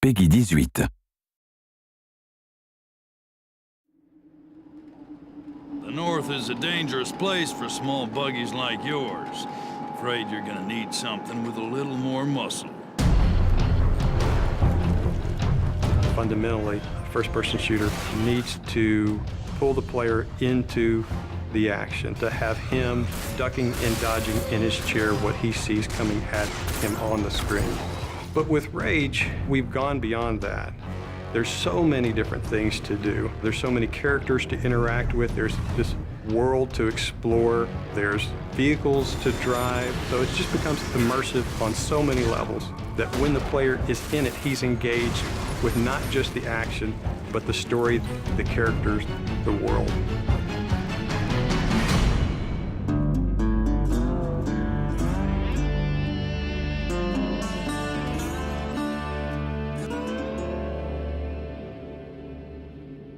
Peggy 18. The North is a dangerous place for small buggies like yours. Afraid you're gonna need something with a little more muscle. Fundamentally, a first-person shooter needs to pull the player into the action, to have him ducking and dodging in his chair what he sees coming at him on the screen. But with Rage, we've gone beyond that. There's so many different things to do. There's so many characters to interact with. There's this world to explore. There's vehicles to drive. So it just becomes immersive on so many levels that when the player is in it, he's engaged with not just the action, but the story, the characters, the world.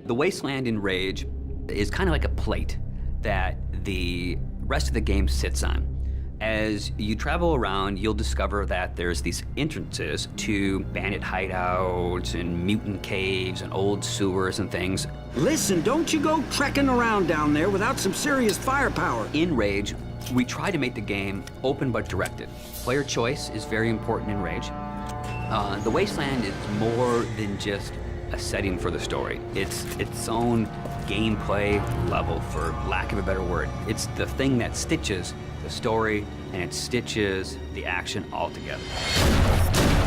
The Wasteland in Rage is kind of like a plate that the rest of the game sits on. As you travel around, you'll discover that there's these entrances to bandit hideouts and mutant caves and old sewers and things. Listen, don't you go trekking around down there without some serious firepower. In Rage, we try to make the game open but directed. Player choice is very important in Rage. The Wasteland is more than just a setting for the story. It's its own gameplay level, for lack of a better word. It's the thing that stitches the story and it stitches the action all together.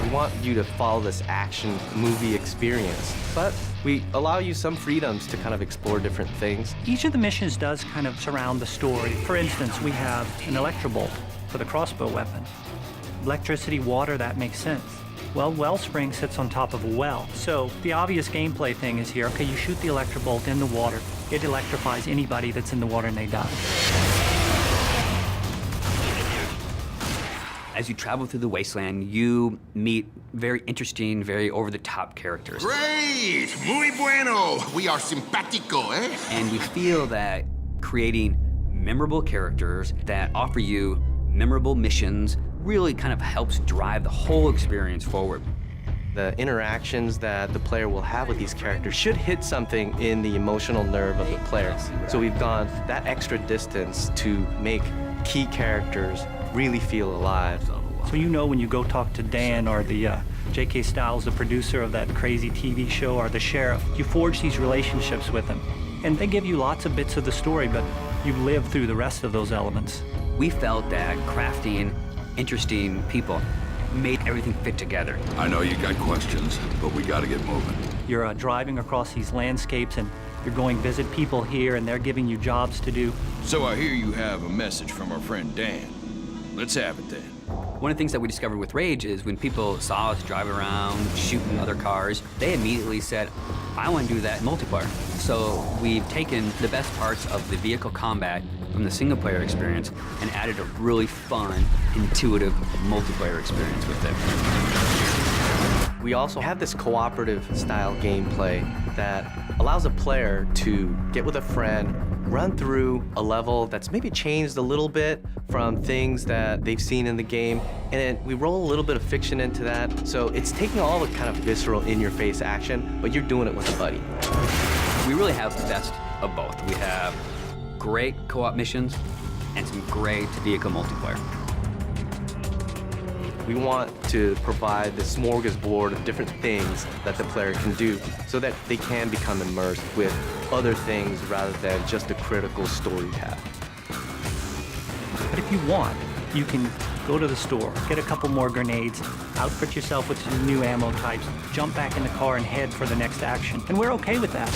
We want you to follow this action movie experience, but we allow you some freedoms to kind of explore different things. Each of the missions does kind of surround the story. For instance, we have an electrobolt for the crossbow weapon. Electricity, water, that makes sense. Well, Wellspring sits on top of a well. So the obvious gameplay thing is here, okay, you shoot the electrobolt in the water. It electrifies anybody that's in the water and they die. As you travel through the Wasteland, you meet very interesting, very over-the-top characters. Great! Muy bueno! We are simpático, eh? And we feel that creating memorable characters that offer you memorable missions really kind of helps drive the whole experience forward. The interactions that the player will have with these characters should hit something in the emotional nerve of the player. So we've gone that extra distance to make key characters really feel alive. So you know when you go talk to Dan or the J.K. Styles, the producer of that crazy TV show, or the sheriff, you forge these relationships with them. And they give you lots of bits of the story, but you live through the rest of those elements. We felt that crafting interesting people made everything fit together. I know you got questions, but we gotta get moving. You're driving across these landscapes and you're going visit people here and they're giving you jobs to do. So I hear you have a message from our friend Dan. Let's have it then. One of the things that we discovered with Rage is when people saw us drive around, shooting other cars, they immediately said, I want to do that in multiplayer. So we've taken the best parts of the vehicle combat from the single-player experience and added a really fun, intuitive multiplayer experience with it. We also have this cooperative style gameplay that allows a player to get with a friend, run through a level that's maybe changed a little bit from things that they've seen in the game, and then we roll a little bit of fiction into that. So it's taking all the kind of visceral in-your-face action, but you're doing it with a buddy. We really have the best of both. We have great co-op missions and some great vehicle multiplayer. We want to provide this smorgasbord of different things that the player can do so that they can become immersed with other things rather than just a critical story path. But if you want, you can go to the store, get a couple more grenades, outfit yourself with some new ammo types, jump back in the car and head for the next action. And we're okay with that.